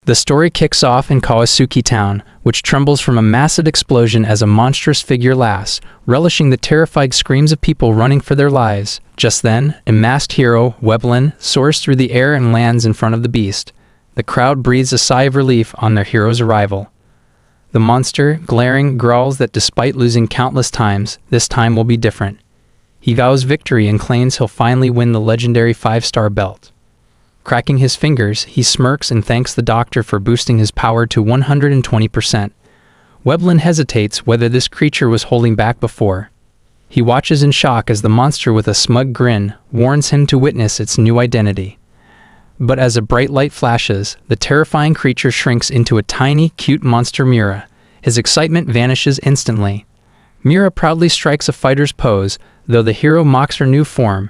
The story kicks off in Kawasuki Town, which trembles from a massive explosion as a monstrous figure laughs, relishing the terrified screams of people running for their lives. Just then, a masked hero, Weblin, soars through the air and lands in front of the beast. The crowd breathes a sigh of relief on their hero's arrival. The monster, glaring, growls that despite losing countless times, this time will be different. He vows victory and claims he'll finally win the legendary 5-star belt. Cracking his fingers, he smirks and thanks the doctor for boosting his power to 120%. Weblin hesitates whether this creature was holding back before. He watches in shock as the monster with a smug grin warns him to witness its new identity. But as a bright light flashes, the terrifying creature shrinks into a tiny, cute monster Mira. His excitement vanishes instantly. Mira proudly strikes a fighter's pose, though the hero mocks her new form.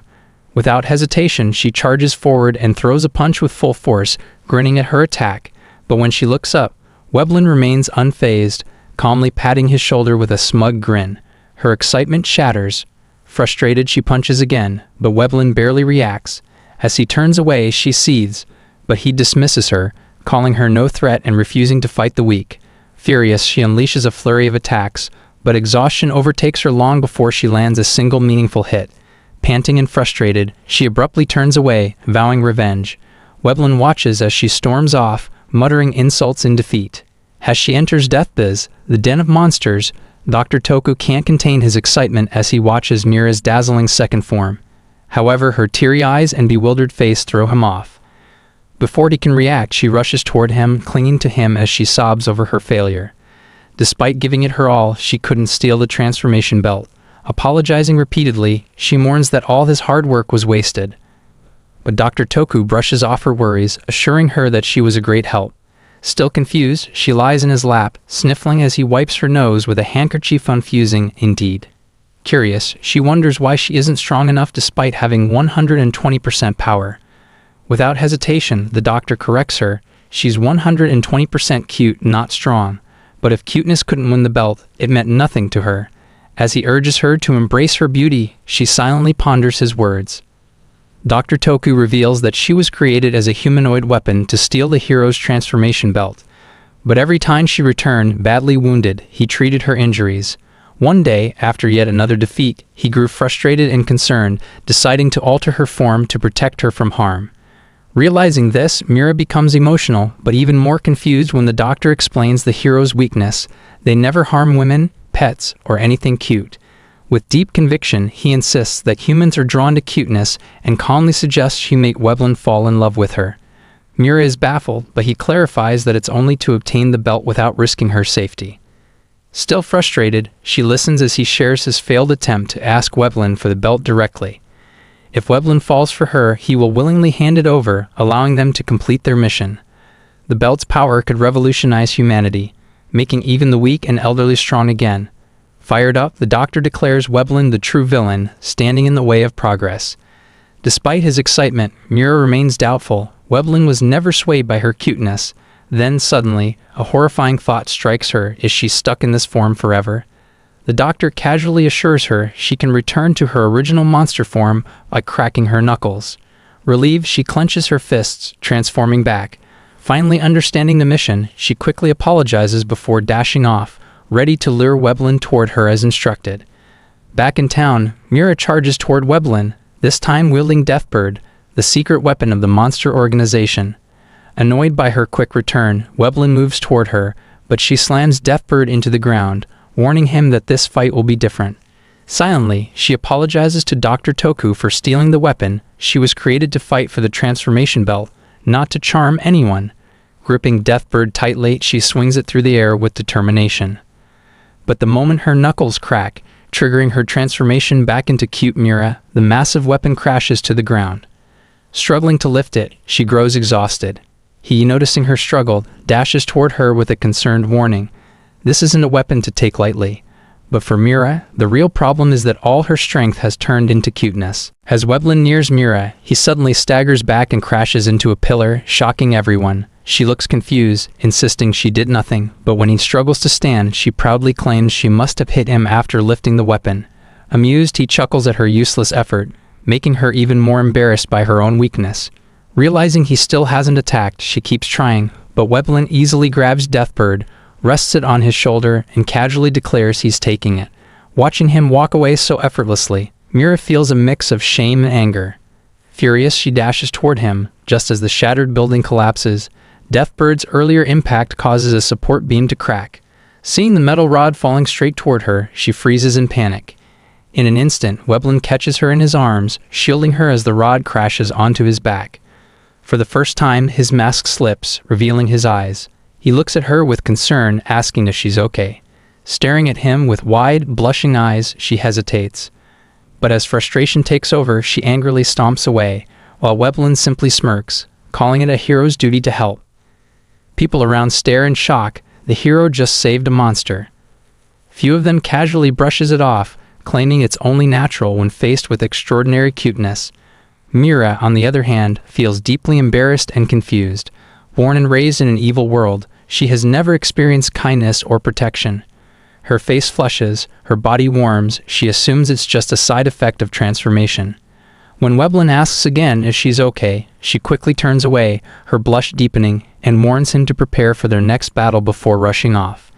Without hesitation, she charges forward and throws a punch with full force, grinning at her attack. But when she looks up, Weblin remains unfazed, calmly patting his shoulder with a smug grin. Her excitement shatters. Frustrated, she punches again, but Weblin barely reacts. As he turns away, she seethes, but he dismisses her, calling her no threat and refusing to fight the weak. Furious, she unleashes a flurry of attacks, but exhaustion overtakes her long before she lands a single meaningful hit. Panting and frustrated, she abruptly turns away, vowing revenge. Weblin watches as she storms off, muttering insults in defeat. As she enters Deathbiz, the den of monsters, Dr. Toku can't contain his excitement as he watches Mira's dazzling second form. However, her teary eyes and bewildered face throw him off. Before he can react, she rushes toward him, clinging to him as she sobs over her failure. Despite giving it her all, she couldn't steal the transformation belt. Apologizing repeatedly, she mourns that all his hard work was wasted. But Dr. Toku brushes off her worries, assuring her that she was a great help. Still confused, she lies in his lap, sniffling as he wipes her nose with a handkerchief unfusing, indeed. Curious, she wonders why she isn't strong enough despite having 120% power. Without hesitation, the doctor corrects her. She's 120% cute, not strong. But if cuteness couldn't win the belt, it meant nothing to her. As he urges her to embrace her beauty, she silently ponders his words. Dr. Toku reveals that she was created as a humanoid weapon to steal the hero's transformation belt. But every time she returned, badly wounded, he treated her injuries. One day, after yet another defeat, he grew frustrated and concerned, deciding to alter her form to protect her from harm. Realizing this, Mira becomes emotional, but even more confused when the doctor explains the hero's weakness. They never harm women, pets, or anything cute. With deep conviction, he insists that humans are drawn to cuteness and calmly suggests she make Weblin fall in love with her. Mira is baffled, but he clarifies that it's only to obtain the belt without risking her safety. Still frustrated, she listens as he shares his failed attempt to ask Weblin for the belt directly. If Weblin falls for her, he will willingly hand it over, allowing them to complete their mission. The belt's power could revolutionize humanity, making even the weak and elderly strong again. Fired up, the doctor declares Weblin the true villain, standing in the way of progress. Despite his excitement, Mira remains doubtful. Weblin was never swayed by her cuteness. Then, suddenly, a horrifying thought strikes her. Is she stuck in this form forever? The doctor casually assures her she can return to her original monster form by cracking her knuckles. Relieved, she clenches her fists, transforming back. Finally understanding the mission, she quickly apologizes before dashing off, ready to lure Weblin toward her as instructed. Back in town, Mira charges toward Weblin, this time wielding Deathbird, the secret weapon of the monster organization. Annoyed by her quick return, Weblin moves toward her, but she slams Deathbird into the ground, warning him that this fight will be different. Silently, she apologizes to Dr. Toku for stealing the weapon. She was created to fight for the transformation belt, not to charm anyone. Gripping Deathbird tightly, she swings it through the air with determination. But the moment her knuckles crack, triggering her transformation back into cute Mira, the massive weapon crashes to the ground. Struggling to lift it, she grows exhausted. He, noticing her struggle, dashes toward her with a concerned warning. This isn't a weapon to take lightly. But for Mira, the real problem is that all her strength has turned into cuteness. As Weblin nears Mira, he suddenly staggers back and crashes into a pillar, shocking everyone. She looks confused, insisting she did nothing, but when he struggles to stand, she proudly claims she must have hit him after lifting the weapon. Amused, he chuckles at her useless effort, making her even more embarrassed by her own weakness. Realizing he still hasn't attacked, she keeps trying, but Weblen easily grabs Deathbird, rests it on his shoulder, and casually declares he's taking it. Watching him walk away so effortlessly, Mira feels a mix of shame and anger. Furious, she dashes toward him, just as the shattered building collapses. Deathbird's earlier impact causes a support beam to crack. Seeing the metal rod falling straight toward her, she freezes in panic. In an instant, Weblen catches her in his arms, shielding her as the rod crashes onto his back. For the first time, his mask slips, revealing his eyes. He looks at her with concern, asking if she's okay. Staring at him with wide, blushing eyes, she hesitates. But as frustration takes over, she angrily stomps away, while Weblen simply smirks, calling it a hero's duty to help. People around stare in shock. The hero just saved a monster. Few of them casually brushes it off, claiming it's only natural when faced with extraordinary cuteness. Mira, on the other hand, feels deeply embarrassed and confused. Born and raised in an evil world, she has never experienced kindness or protection. Her face flushes, her body warms, she assumes it's just a side effect of transformation. When Weblen asks again if she's okay, she quickly turns away, her blush deepening, and warns him to prepare for their next battle before rushing off.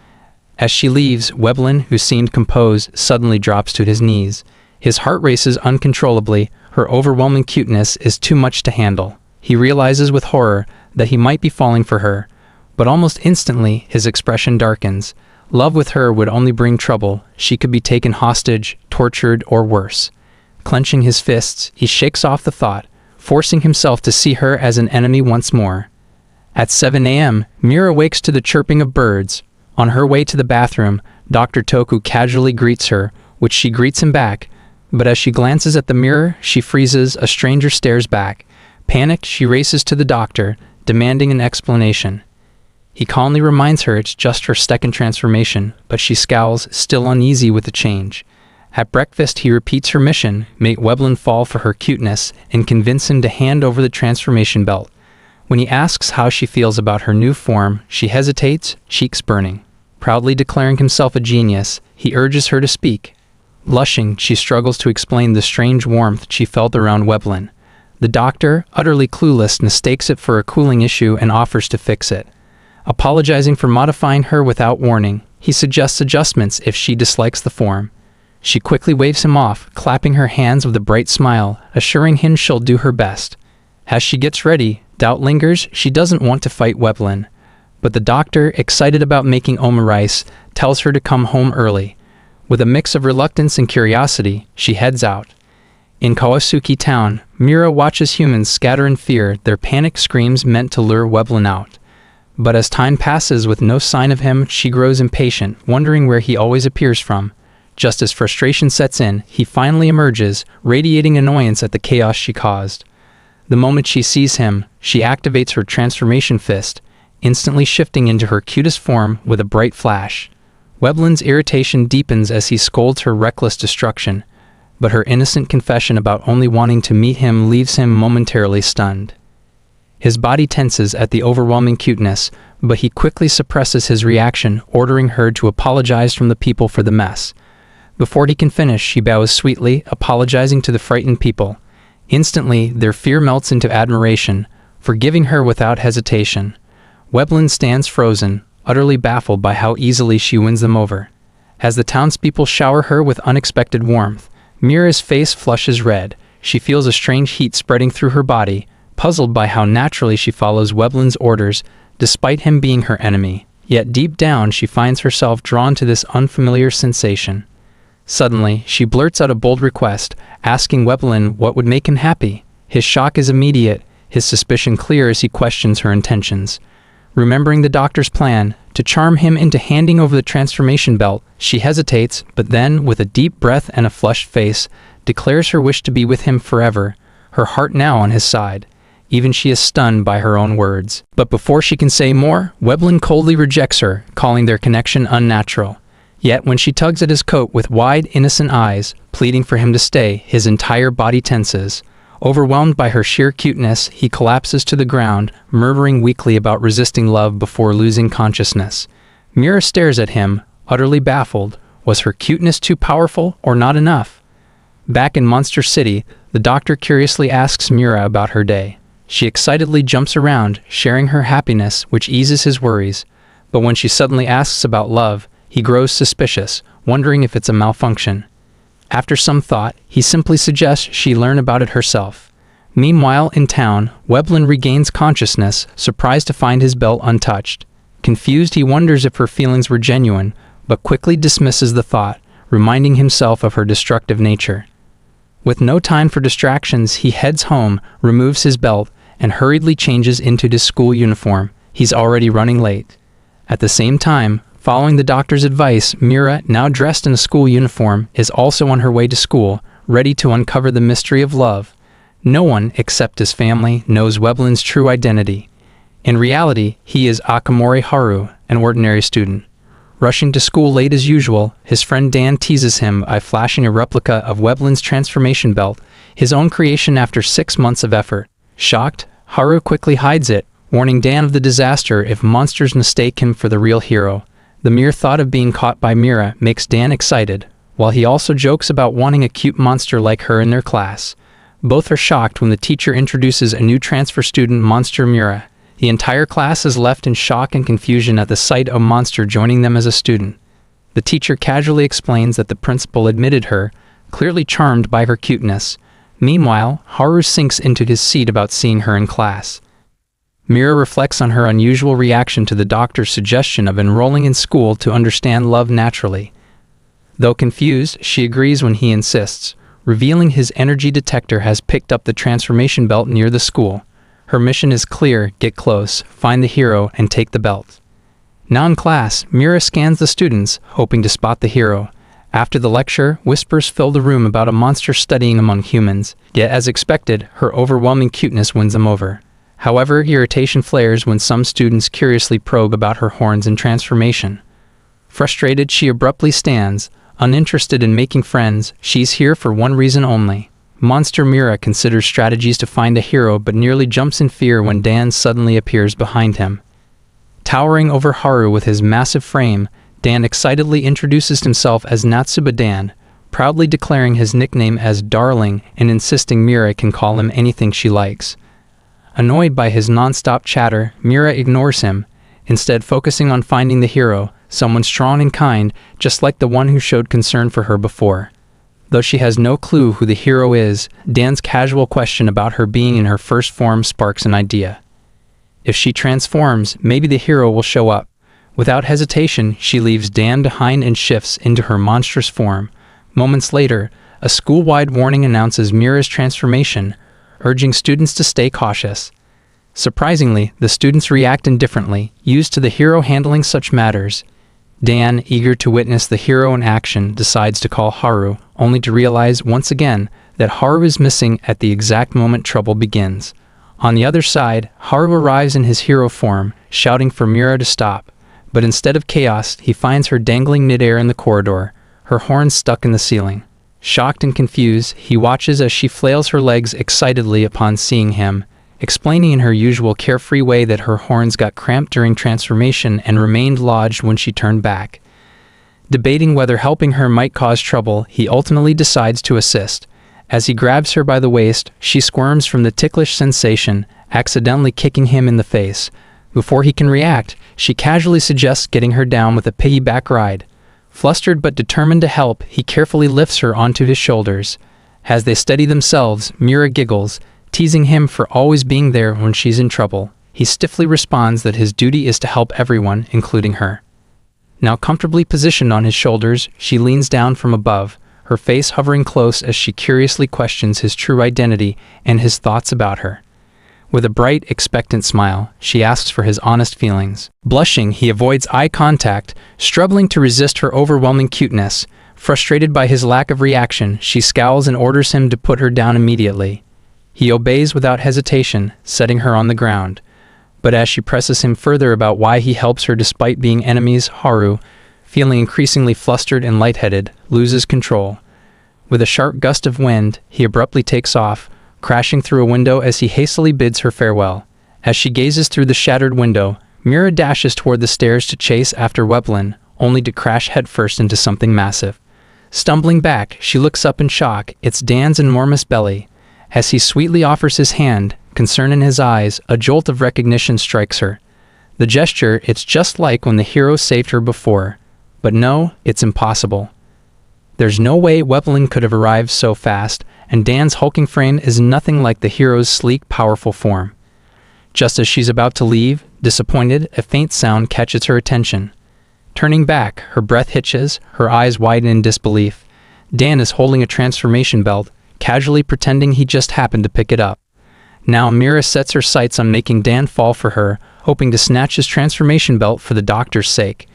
As she leaves, Weblen, who seemed composed, suddenly drops to his knees. His heart races uncontrollably, her overwhelming cuteness is too much to handle. He realizes with horror that he might be falling for her, but almost instantly his expression darkens. Love with her would only bring trouble. She could be taken hostage, tortured, or worse. Clenching his fists, he shakes off the thought, forcing himself to see her as an enemy once more. At 7 a.m., Mira wakes to the chirping of birds. On her way to the bathroom, Dr. Toku casually greets her, which she greets him back, but as she glances at the mirror, she freezes, a stranger stares back. Panicked, she races to the doctor, demanding an explanation. He calmly reminds her it's just her second transformation, but she scowls, still uneasy with the change. At breakfast, he repeats her mission, make Weblen fall for her cuteness, and convince him to hand over the transformation belt. When he asks how she feels about her new form, she hesitates, cheeks burning. Proudly declaring himself a genius, he urges her to speak. Blushing, she struggles to explain the strange warmth she felt around Weblen. The doctor, utterly clueless, mistakes it for a cooling issue and offers to fix it. Apologizing for modifying her without warning, he suggests adjustments if she dislikes the form. She quickly waves him off, clapping her hands with a bright smile, assuring him she'll do her best. As she gets ready, doubt lingers. She doesn't want to fight Weblen. But the doctor, excited about making omurice, tells her to come home early. With a mix of reluctance and curiosity, she heads out. In Kawasuki town, Mira watches humans scatter in fear, their panicked screams meant to lure Weblen out. But as time passes with no sign of him, she grows impatient, wondering where he always appears from. Just as frustration sets in, he finally emerges, radiating annoyance at the chaos she caused. The moment she sees him, she activates her transformation fist, instantly shifting into her cutest form with a bright flash. Weblen's irritation deepens as he scolds her reckless destruction, but her innocent confession about only wanting to meet him leaves him momentarily stunned. His body tenses at the overwhelming cuteness, but he quickly suppresses his reaction, ordering her to apologize from the people for the mess. Before he can finish, she bows sweetly, apologizing to the frightened people. Instantly, their fear melts into admiration, forgiving her without hesitation. Weblen stands frozen, utterly baffled by how easily she wins them over. As the townspeople shower her with unexpected warmth, Mira's face flushes red. She feels a strange heat spreading through her body, puzzled by how naturally she follows Weblen's orders, despite him being her enemy. Yet deep down, she finds herself drawn to this unfamiliar sensation. Suddenly, she blurts out a bold request, asking Weblen what would make him happy. His shock is immediate, his suspicion clear as he questions her intentions. Remembering the doctor's plan, to charm him into handing over the transformation belt, she hesitates, but then, with a deep breath and a flushed face, declares her wish to be with him forever, her heart now on his side. Even she is stunned by her own words. But before she can say more, Weblen coldly rejects her, calling their connection unnatural. Yet when she tugs at his coat with wide, innocent eyes, pleading for him to stay, his entire body tenses. Overwhelmed by her sheer cuteness, he collapses to the ground, murmuring weakly about resisting love before losing consciousness. Mira stares at him, utterly baffled. Was her cuteness too powerful or not enough? Back in Monster City, the doctor curiously asks Mira about her day. She excitedly jumps around, sharing her happiness, which eases his worries. But when she suddenly asks about love, he grows suspicious, wondering if it's a malfunction. After some thought, he simply suggests she learn about it herself. Meanwhile, in town, Weblin regains consciousness, surprised to find his belt untouched. Confused, he wonders if her feelings were genuine, but quickly dismisses the thought, reminding himself of her destructive nature. With no time for distractions, he heads home, removes his belt, and hurriedly changes into his school uniform. He's already running late. At the same time, following the doctor's advice, Mira, now dressed in a school uniform, is also on her way to school, ready to uncover the mystery of love. No one, except his family, knows Weblin's true identity. In reality, he is Akamori Haru, an ordinary student. Rushing to school late as usual, his friend Dan teases him by flashing a replica of Weblin's transformation belt, his own creation after 6 months of effort. Shocked, Haru quickly hides it, warning Dan of the disaster if monsters mistake him for the real hero. The mere thought of being caught by Mira makes Dan excited, while he also jokes about wanting a cute monster like her in their class. Both are shocked when the teacher introduces a new transfer student, Monster Mira. The entire class is left in shock and confusion at the sight of Monster joining them as a student. The teacher casually explains that the principal admitted her, clearly charmed by her cuteness. Meanwhile, Haru sinks into his seat about seeing her in class. Mira reflects on her unusual reaction to the doctor's suggestion of enrolling in school to understand love naturally. Though confused, she agrees when he insists, revealing his energy detector has picked up the transformation belt near the school. Her mission is clear: get close, find the hero, and take the belt. Now in class, Mira scans the students, hoping to spot the hero. After the lecture, whispers fill the room about a monster studying among humans, yet as expected, her overwhelming cuteness wins them over. However, irritation flares when some students curiously probe about her horns and transformation. Frustrated, she abruptly stands, uninterested in making friends. She's here for one reason only. Monster Mira considers strategies to find a hero but nearly jumps in fear when Dan suddenly appears behind him. Towering over Haru with his massive frame, Dan excitedly introduces himself as Natsuba Dan, proudly declaring his nickname as Darling and insisting Mira can call him anything she likes. Annoyed by his non-stop chatter, Mira ignores him, instead focusing on finding the hero, someone strong and kind, just like the one who showed concern for her before. Though she has no clue who the hero is, Dan's casual question about her being in her first form sparks an idea. If she transforms, maybe the hero will show up. Without hesitation, she leaves Dan behind and shifts into her monstrous form. Moments later, a school-wide warning announces Mira's transformation, urging students to stay cautious. Surprisingly, the students react indifferently, used to the hero handling such matters. Dan, eager to witness the hero in action, decides to call Haru, only to realize once again that Haru is missing at the exact moment trouble begins. On the other side, Haru arrives in his hero form, shouting for Mira to stop. But instead of chaos, he finds her dangling midair in the corridor, her horns stuck in the ceiling. Shocked and confused, he watches as she flails her legs excitedly upon seeing him, explaining in her usual carefree way that her horns got cramped during transformation and remained lodged when she turned back. Debating whether helping her might cause trouble, he ultimately decides to assist. As he grabs her by the waist, she squirms from the ticklish sensation, accidentally kicking him in the face. Before he can react, she casually suggests getting her down with a piggyback ride. Flustered but determined to help, he carefully lifts her onto his shoulders. As they steady themselves, Mira giggles, teasing him for always being there when she's in trouble. He stiffly responds that his duty is to help everyone, including her. Now comfortably positioned on his shoulders, she leans down from above, her face hovering close as she curiously questions his true identity and his thoughts about her. With a bright, expectant smile, she asks for his honest feelings. Blushing, he avoids eye contact, struggling to resist her overwhelming cuteness. Frustrated by his lack of reaction, she scowls and orders him to put her down immediately. He obeys without hesitation, setting her on the ground. But as she presses him further about why he helps her despite being enemies, Haru, feeling increasingly flustered and lightheaded, loses control. With a sharp gust of wind, he abruptly takes off, crashing through a window as he hastily bids her farewell. As she gazes through the shattered window, Mira dashes toward the stairs to chase after Weblin, only to crash headfirst into something massive. Stumbling back, she looks up in shock. It's Dan's enormous belly. As he sweetly offers his hand, concern in his eyes, a jolt of recognition strikes her. The gesture, it's just like when the hero saved her before. But no, it's impossible. There's no way Weblin could have arrived so fast, and Dan's hulking frame is nothing like the hero's sleek, powerful form. Just as she's about to leave, disappointed, a faint sound catches her attention. Turning back, her breath hitches, her eyes widen in disbelief. Dan is holding a transformation belt, casually pretending he just happened to pick it up. Now Mira sets her sights on making Dan fall for her, hoping to snatch his transformation belt for the doctor's sake.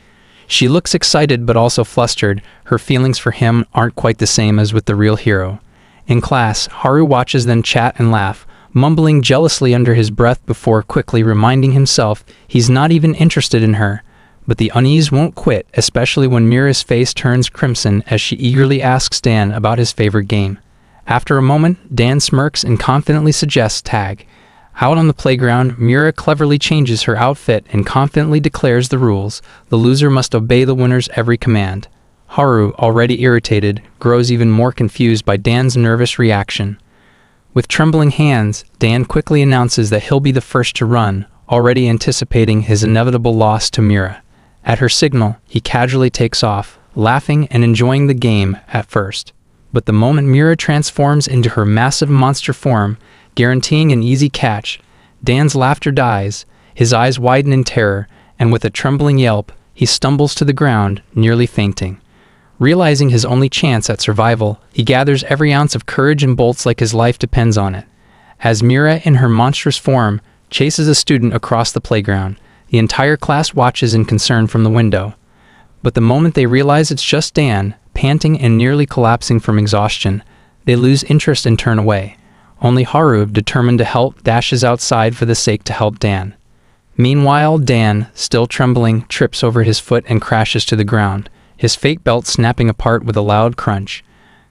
She looks excited but also flustered. Her feelings for him aren't quite the same as with the real hero. In class, Haru watches them chat and laugh, mumbling jealously under his breath before quickly reminding himself he's not even interested in her. But the unease won't quit, especially when Mira's face turns crimson as she eagerly asks Dan about his favorite game. After a moment, Dan smirks and confidently suggests tag. Out on the playground, Mira cleverly changes her outfit and confidently declares the rules. The loser must obey the winner's every command. Haru, already irritated, grows even more confused by Dan's nervous reaction. With trembling hands, Dan quickly announces that he'll be the first to run, already anticipating his inevitable loss to Mira. At her signal, he casually takes off, laughing and enjoying the game at first. But the moment Mira transforms into her massive monster form, guaranteeing an easy catch, Dan's laughter dies, his eyes widen in terror, and with a trembling yelp, he stumbles to the ground, nearly fainting. Realizing his only chance at survival, he gathers every ounce of courage and bolts like his life depends on it. As Mira, in her monstrous form, chases a student across the playground, the entire class watches in concern from the window. But the moment they realize it's just Dan, panting and nearly collapsing from exhaustion, they lose interest and turn away. Only Haru, determined to help, dashes outside for the sake to help Dan. Meanwhile, Dan, still trembling, trips over his foot and crashes to the ground, his fate belt snapping apart with a loud crunch.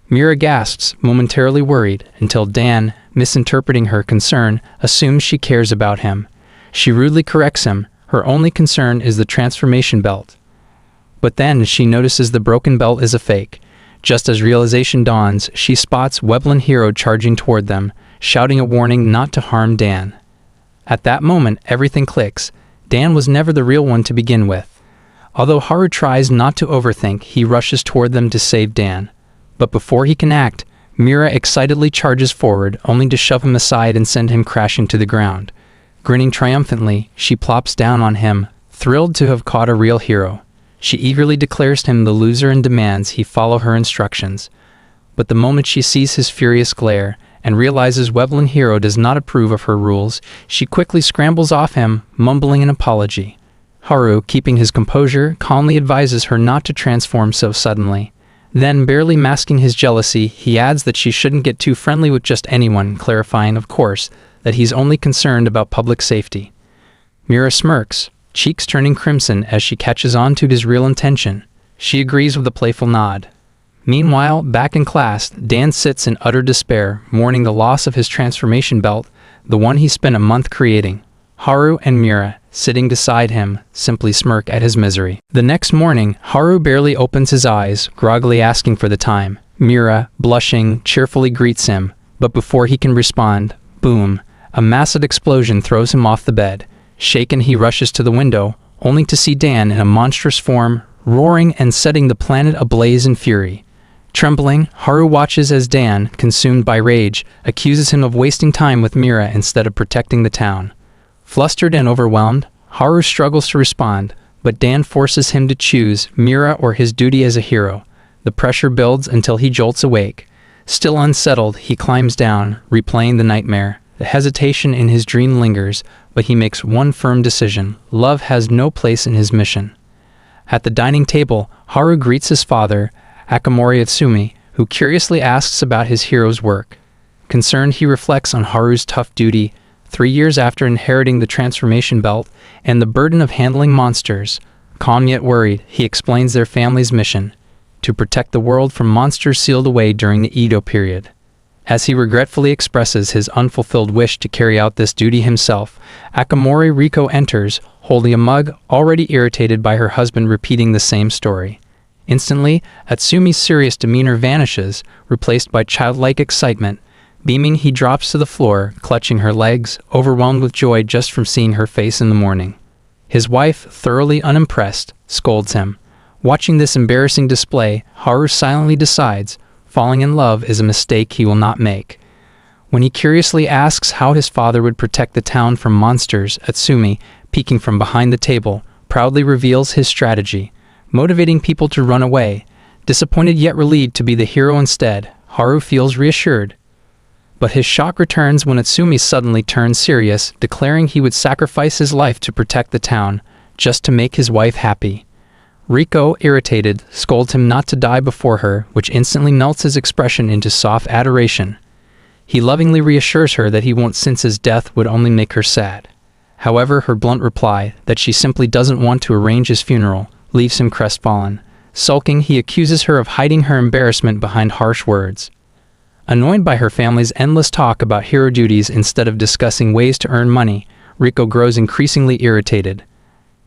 Mira gasps, momentarily worried, until Dan, misinterpreting her concern, assumes she cares about him. She rudely corrects him. Her only concern is the transformation belt. But then she notices the broken belt is a fake. Just as realization dawns, she spots Weblin Hero charging toward them, shouting a warning not to harm Dan. At that moment, everything clicks. Dan was never the real one to begin with. Although Haru tries not to overthink, he rushes toward them to save Dan. But before he can act, Mira excitedly charges forward, only to shove him aside and send him crashing to the ground. Grinning triumphantly, she plops down on him, thrilled to have caught a real hero. She eagerly declares him the loser and demands he follow her instructions. But the moment she sees his furious glare and realizes Weblin Hero does not approve of her rules, she quickly scrambles off him, mumbling an apology. Haru, keeping his composure, calmly advises her not to transform so suddenly. Then, barely masking his jealousy, he adds that she shouldn't get too friendly with just anyone, clarifying, of course, that he's only concerned about public safety. Mira smirks, cheeks turning crimson as she catches on to his real intention. She agrees with a playful nod. Meanwhile, back in class, Dan sits in utter despair, mourning the loss of his transformation belt, the one he spent a month creating. Haru and Mira, sitting beside him, simply smirk at his misery. The next morning, Haru barely opens his eyes, groggily asking for the time. Mira, blushing, cheerfully greets him, but before he can respond, boom, a massive explosion throws him off the bed. Shaken, he rushes to the window, only to see Dan in a monstrous form, roaring and setting the planet ablaze in fury. Trembling, Haru watches as Dan, consumed by rage, accuses him of wasting time with Mira instead of protecting the town. Flustered and overwhelmed, Haru struggles to respond, but Dan forces him to choose Mira or his duty as a hero. The pressure builds until he jolts awake. Still unsettled, he climbs down, replaying the nightmare. The hesitation in his dream lingers, but he makes one firm decision. Love has no place in his mission. At the dining table, Haru greets his father, Akamori Itsumi, who curiously asks about his hero's work. Concerned, he reflects on Haru's tough duty, 3 years after inheriting the transformation belt, and the burden of handling monsters. Calm yet worried, he explains their family's mission, to protect the world from monsters sealed away during the Edo period. As he regretfully expresses his unfulfilled wish to carry out this duty himself, Akamori Riko enters, holding a mug, already irritated by her husband repeating the same story. Instantly, Atsumi's serious demeanor vanishes, replaced by childlike excitement. Beaming, he drops to the floor, clutching her legs, overwhelmed with joy just from seeing her face in the morning. His wife, thoroughly unimpressed, scolds him. Watching this embarrassing display, Haru silently decides falling in love is a mistake he will not make. When he curiously asks how his father would protect the town from monsters, Atsumi, peeking from behind the table, proudly reveals his strategy, motivating people to run away. Disappointed yet relieved to be the hero instead, Haru feels reassured. But his shock returns when Atsumi suddenly turns serious, declaring he would sacrifice his life to protect the town, just to make his wife happy. Riko, irritated, scolds him not to die before her, which instantly melts his expression into soft adoration. He lovingly reassures her that he won't, since his death would only make her sad. However, her blunt reply, that she simply doesn't want to arrange his funeral, leaves him crestfallen. Sulking, he accuses her of hiding her embarrassment behind harsh words. Annoyed by her family's endless talk about hero duties instead of discussing ways to earn money, Riko grows increasingly irritated.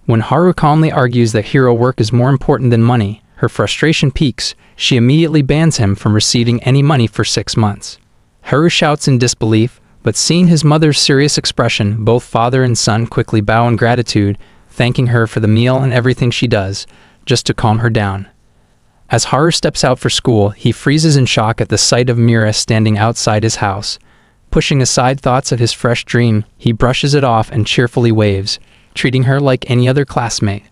When Haru calmly argues that hero work is more important than money, her frustration peaks. She immediately bans him from receiving any money for 6 months. Haru shouts in disbelief, but seeing his mother's serious expression, both father and son quickly bow in gratitude, thanking her for the meal and everything she does, just to calm her down. As Haru steps out for school, he freezes in shock at the sight of Mira standing outside his house. Pushing aside thoughts of his fresh dream, he brushes it off and cheerfully waves, treating her like any other classmate.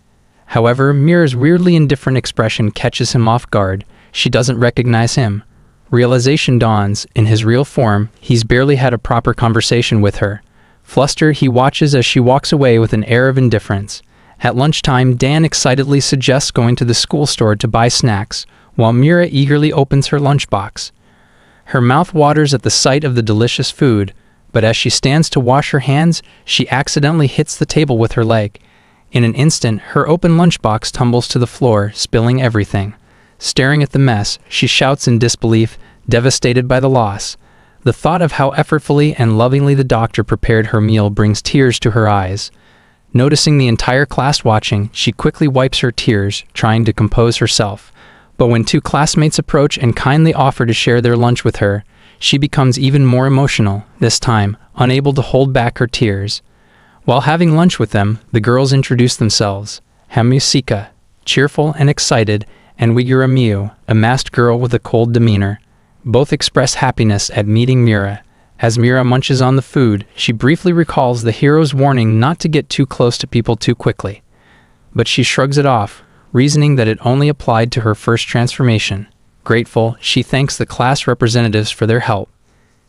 However, Mira's weirdly indifferent expression catches him off guard. She doesn't recognize him. Realization dawns. In his real form, he's barely had a proper conversation with her. Flustered, he watches as she walks away with an air of indifference. At lunchtime, Dan excitedly suggests going to the school store to buy snacks, while Mira eagerly opens her lunchbox. Her mouth waters at the sight of the delicious food, but as she stands to wash her hands, she accidentally hits the table with her leg. In an instant, her open lunchbox tumbles to the floor, spilling everything. Staring at the mess, she shouts in disbelief, devastated by the loss. The thought of how effortfully and lovingly the doctor prepared her meal brings tears to her eyes. Noticing the entire class watching, she quickly wipes her tears, trying to compose herself. But when 2 classmates approach and kindly offer to share their lunch with her, she becomes even more emotional, this time, unable to hold back her tears. While having lunch with them, the girls introduce themselves. Hamusika, cheerful and excited, and Wigura Miu, a masked girl with a cold demeanor. Both express happiness at meeting Mira. As Mira munches on the food, she briefly recalls the hero's warning not to get too close to people too quickly. But she shrugs it off, reasoning that it only applied to her first transformation. Grateful, she thanks the class representatives for their help.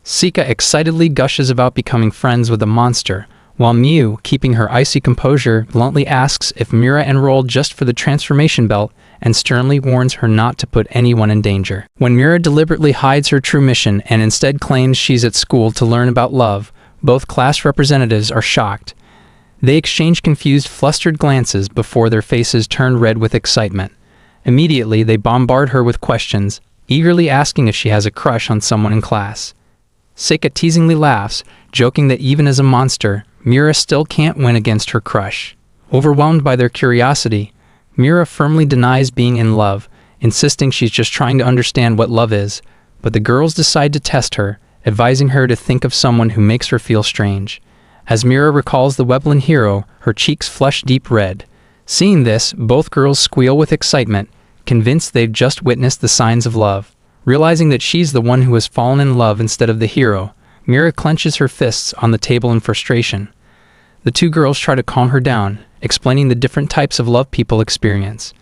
Sika excitedly gushes about becoming friends with a monster, while Miu, keeping her icy composure, bluntly asks if Mira enrolled just for the transformation belt and sternly warns her not to put anyone in danger. When Mira deliberately hides her true mission and instead claims she's at school to learn about love, both class representatives are shocked. They exchange confused, flustered glances before their faces turn red with excitement. Immediately, they bombard her with questions, eagerly asking if she has a crush on someone in class. Seika teasingly laughs, joking that even as a monster, Mira still can't win against her crush. Overwhelmed by their curiosity, Mira firmly denies being in love, insisting she's just trying to understand what love is, but the girls decide to test her, advising her to think of someone who makes her feel strange. As Mira recalls the Weblin hero, her cheeks flush deep red. Seeing this, both girls squeal with excitement, convinced they've just witnessed the signs of love. Realizing that she's the one who has fallen in love instead of the hero, Mira clenches her fists on the table in frustration. The 2 girls try to calm her down, explaining the different types of love people experience.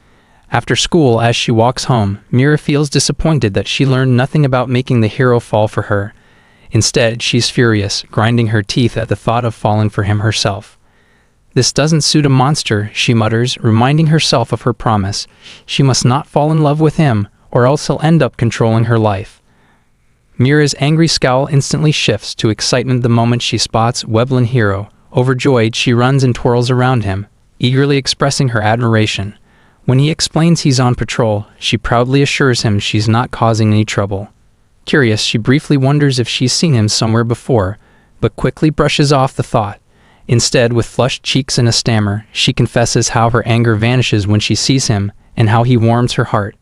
After school, as she walks home, Mira feels disappointed that she learned nothing about making the hero fall for her. Instead, she's furious, grinding her teeth at the thought of falling for him herself. "This doesn't suit a monster," she mutters, reminding herself of her promise. She must not fall in love with him, or else he'll end up controlling her life. Mira's angry scowl instantly shifts to excitement the moment she spots Weblin hero. Overjoyed, she runs and twirls around him, eagerly expressing her admiration. When he explains he's on patrol, she proudly assures him she's not causing any trouble. Curious, she briefly wonders if she's seen him somewhere before, but quickly brushes off the thought. Instead, with flushed cheeks and a stammer, she confesses how her anger vanishes when she sees him and how he warms her heart.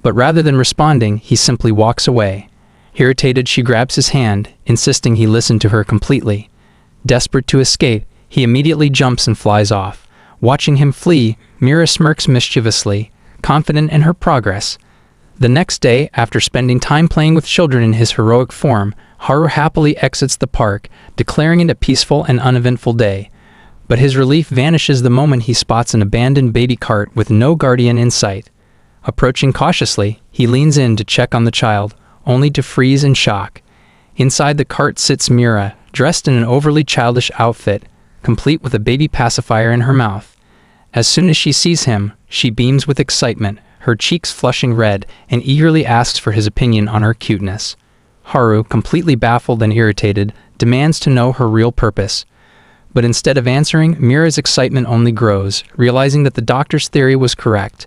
But rather than responding, he simply walks away. Irritated, she grabs his hand, insisting he listen to her completely. Desperate to escape, he immediately jumps and flies off. Watching him flee, Mira smirks mischievously, confident in her progress. The next day, after spending time playing with children in his heroic form, Haru happily exits the park, declaring it a peaceful and uneventful day. But his relief vanishes the moment he spots an abandoned baby cart with no guardian in sight. Approaching cautiously, he leans in to check on the child, only to freeze in shock. Inside the cart sits Mira, dressed in an overly childish outfit, complete with a baby pacifier in her mouth. As soon as she sees him, she beams with excitement, her cheeks flushing red, and eagerly asks for his opinion on her cuteness. Haru, completely baffled and irritated, demands to know her real purpose. But instead of answering, Mira's excitement only grows, realizing that the doctor's theory was correct.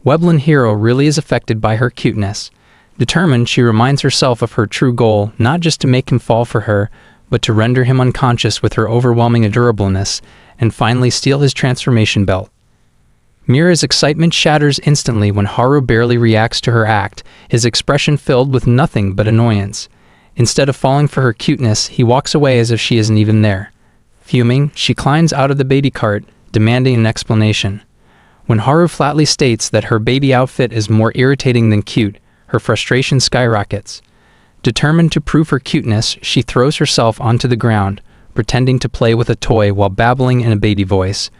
Weblin Hero really is affected by her cuteness. Determined, she reminds herself of her true goal, not just to make him fall for her, but to render him unconscious with her overwhelming adorableness, and finally steal his transformation belt. Mira's excitement shatters instantly when Haru barely reacts to her act, his expression filled with nothing but annoyance. Instead of falling for her cuteness, he walks away as if she isn't even there. Fuming, she climbs out of the baby cart, demanding an explanation. When Haru flatly states that her baby outfit is more irritating than cute, her frustration skyrockets. Determined to prove her cuteness, she throws herself onto the ground, pretending to play with a toy while babbling in a baby voice.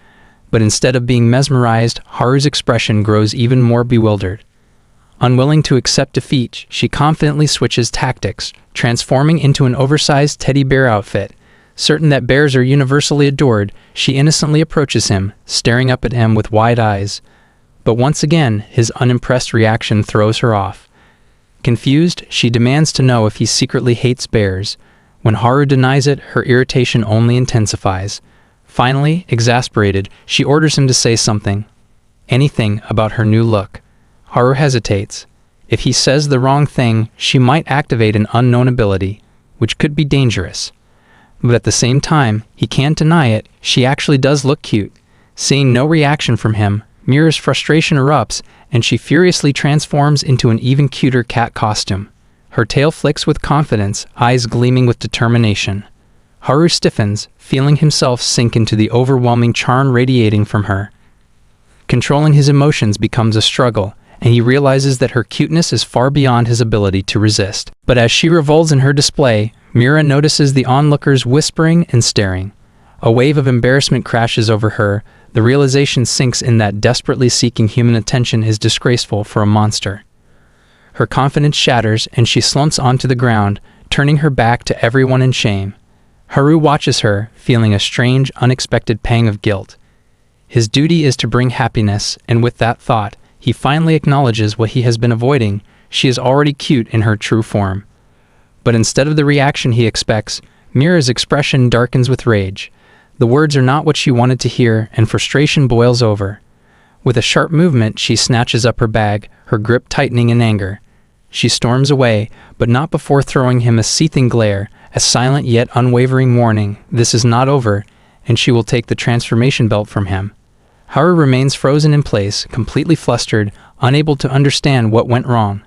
But instead of being mesmerized, Haru's expression grows even more bewildered. Unwilling to accept defeat, she confidently switches tactics, transforming into an oversized teddy bear outfit. Certain that bears are universally adored, she innocently approaches him, staring up at him with wide eyes. But once again, his unimpressed reaction throws her off. Confused, she demands to know if he secretly hates bears. When Haru denies it, her irritation only intensifies. Finally, exasperated, she orders him to say something. Anything about her new look. Haru hesitates. If he says the wrong thing, she might activate an unknown ability, which could be dangerous. But at the same time, he can't deny it, she actually does look cute. Seeing no reaction from him, Mira's frustration erupts, and she furiously transforms into an even cuter cat costume. Her tail flicks with confidence, eyes gleaming with determination. Haru stiffens, feeling himself sink into the overwhelming charm radiating from her. Controlling his emotions becomes a struggle, and he realizes that her cuteness is far beyond his ability to resist. But as she revolts in her display, Mira notices the onlookers whispering and staring. A wave of embarrassment crashes over her. The realization sinks in that desperately seeking human attention is disgraceful for a monster. Her confidence shatters, and she slumps onto the ground, turning her back to everyone in shame. Haru watches her, feeling a strange, unexpected pang of guilt. His duty is to bring happiness, and with that thought, he finally acknowledges what he has been avoiding. She is already cute in her true form. But instead of the reaction he expects, Mira's expression darkens with rage. The words are not what she wanted to hear, and frustration boils over. With a sharp movement, she snatches up her bag, her grip tightening in anger. She storms away, but not before throwing him a seething glare, a silent yet unwavering warning. This is not over, and she will take the transformation belt from him. Haru remains frozen in place, completely flustered, unable to understand what went wrong.